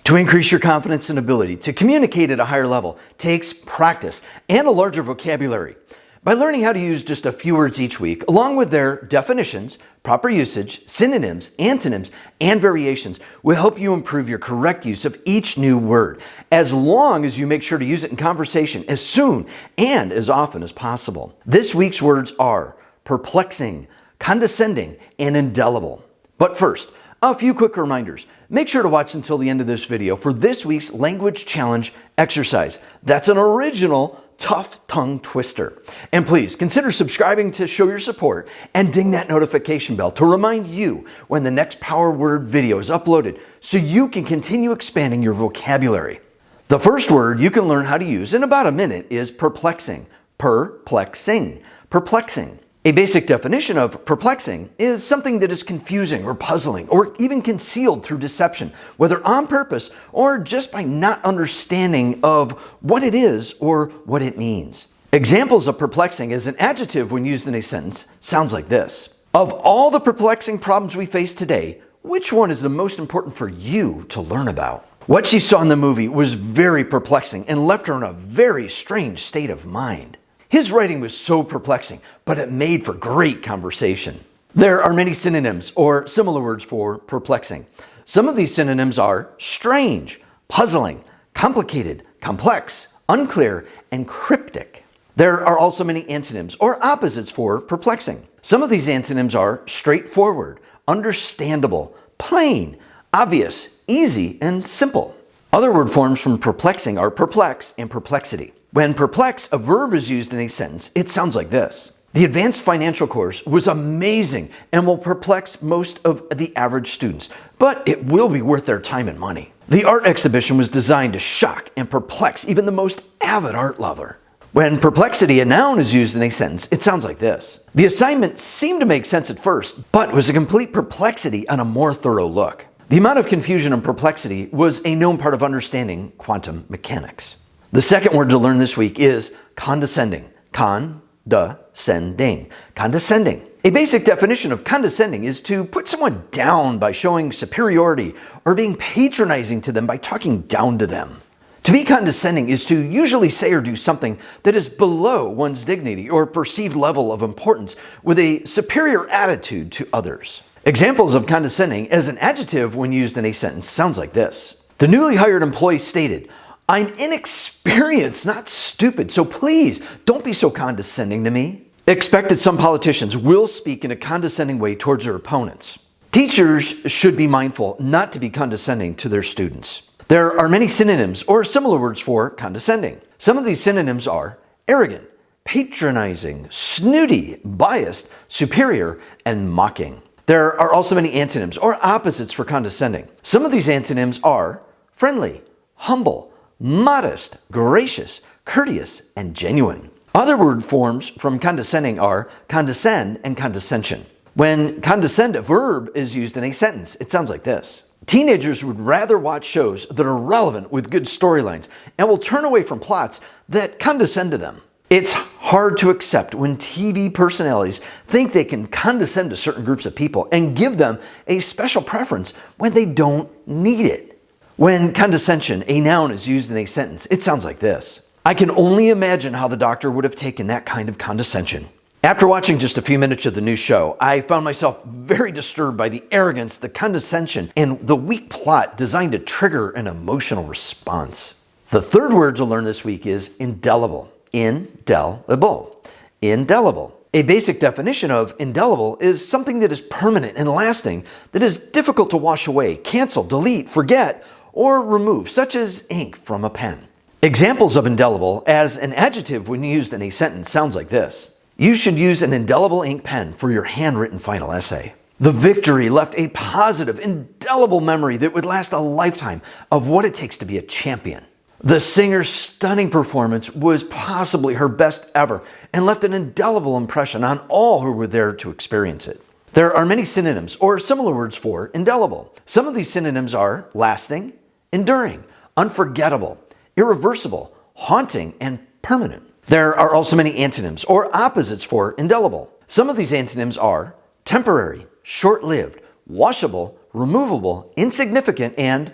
To increase your confidence and ability to communicate at a higher level takes practice and a larger vocabulary. By learning how to use just a few words each week, along with their definitions, proper usage, synonyms, antonyms, and variations, will help you improve your correct use of each new word, as long as you make sure to use it in conversation as soon and as often as possible. This week's words are perplexing, condescending, and indelible. But first, a few quick reminders. Make sure to watch until the end of this video for this week's language challenge exercise. That's an original tough tongue twister. And please consider subscribing to show your support and ding that notification bell to remind you when the next Power Word video is uploaded so you can continue expanding your vocabulary. The first word you can learn how to use in about a minute is perplexing. Perplexing. Perplexing. A basic definition of perplexing is something that is confusing or puzzling or even concealed through deception, whether on purpose or just by not understanding of what it is or what it means. Examples of perplexing as an adjective when used in a sentence sounds like this. Of all the perplexing problems we face today, which one is the most important for you to learn about? What she saw in the movie was very perplexing and left her in a very strange state of mind. His writing was so perplexing, but it made for great conversation. There are many synonyms or similar words for perplexing. Some of these synonyms are strange, puzzling, complicated, complex, unclear, and cryptic. There are also many antonyms or opposites for perplexing. Some of these antonyms are straightforward, understandable, plain, obvious, easy, and simple. Other word forms from perplexing are perplex and perplexity. When perplex, a verb is used in a sentence, it sounds like this. The advanced financial course was amazing and will perplex most of the average students, but it will be worth their time and money. The art exhibition was designed to shock and perplex even the most avid art lover. When perplexity, a noun, is used in a sentence, it sounds like this. The assignment seemed to make sense at first, but was a complete perplexity on a more thorough look. The amount of confusion and perplexity was a known part of understanding quantum mechanics. The second word to learn this week is condescending. Condescending. Condescending. A basic definition of condescending is to put someone down by showing superiority or being patronizing to them by talking down to them. To be condescending is to usually say or do something that is below one's dignity or perceived level of importance with a superior attitude to others. Examples of condescending as an adjective when used in a sentence sounds like this. The newly hired employee stated, "I'm inexperienced, not stupid, so please don't be so condescending to me." Expect that some politicians will speak in a condescending way towards their opponents. Teachers should be mindful not to be condescending to their students. There are many synonyms or similar words for condescending. Some of these synonyms are arrogant, patronizing, snooty, biased, superior, and mocking. There are also many antonyms or opposites for condescending. Some of these antonyms are friendly, humble, modest, gracious, courteous, and genuine. Other word forms from condescending are condescend and condescension. When condescend, a verb, is used in a sentence, it sounds like this. Teenagers would rather watch shows that are relevant with good storylines and will turn away from plots that condescend to them. It's hard to accept when TV personalities think they can condescend to certain groups of people and give them a special preference when they don't need it. When condescension, a noun, is used in a sentence, it sounds like this. I can only imagine how the doctor would have taken that kind of condescension. After watching just a few minutes of the new show, I found myself very disturbed by the arrogance, the condescension, and the weak plot designed to trigger an emotional response. The third word to learn this week is indelible. Indelible. Indelible. A basic definition of indelible is something that is permanent and lasting, that is difficult to wash away, cancel, delete, forget, or remove, such as ink from a pen. Examples of indelible as an adjective when used in a sentence sounds like this. You should use an indelible ink pen for your handwritten final essay. The victory left a positive, indelible memory that would last a lifetime of what it takes to be a champion. The singer's stunning performance was possibly her best ever and left an indelible impression on all who were there to experience it. There are many synonyms or similar words for indelible. Some of these synonyms are lasting, enduring, unforgettable, irreversible, haunting, and permanent. There are also many antonyms or opposites for indelible. Some of these antonyms are temporary, short-lived, washable, removable, insignificant, and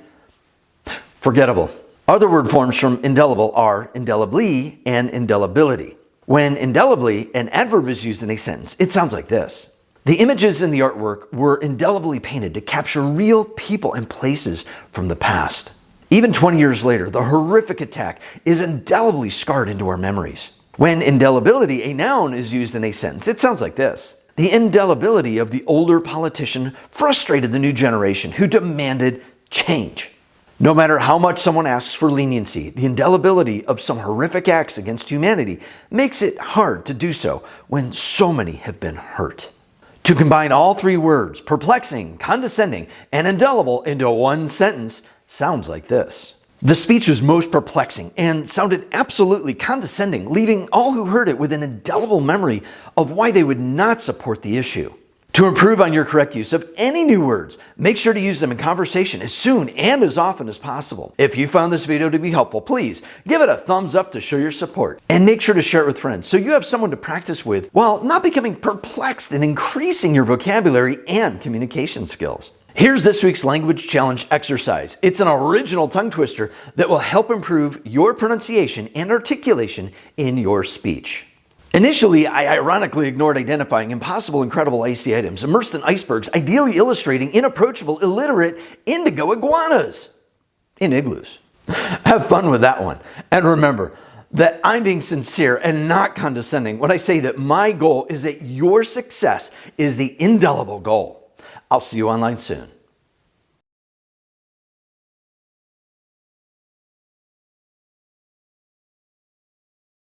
Forgettable. Other word forms from indelible are indelibly and indelibility. When indelibly, an adverb is used in a sentence, it sounds like this. The images in the artwork were indelibly painted to capture real people and places from the past. Even 20 years later, the horrific attack is indelibly scarred into our memories. When indelibility, a noun, is used in a sentence, it sounds like this. The indelibility of the older politician frustrated the new generation who demanded change. No matter how much someone asks for leniency, the indelibility of some horrific acts against humanity makes it hard to do so when so many have been hurt. To combine all three words, perplexing, condescending, and indelible, into one sentence sounds like this. The speech was most perplexing and sounded absolutely condescending, leaving all who heard it with an indelible memory of why they would not support the issue. To improve on your correct use of any new words, make sure to use them in conversation as soon and as often as possible. If you found this video to be helpful, please give it a thumbs up to show your support. And make sure to share it with friends so you have someone to practice with while not becoming perplexed and increasing your vocabulary and communication skills. Here's this week's language challenge exercise. It's an original tongue twister that will help improve your pronunciation and articulation in your speech. Initially, I ironically ignored identifying impossible, incredible icy items immersed in icebergs, ideally illustrating inapproachable, illiterate indigo iguanas in igloos. Have fun with that one. And remember that I'm being sincere and not condescending when I say that my goal is that your success is the indelible goal. I'll see you online soon.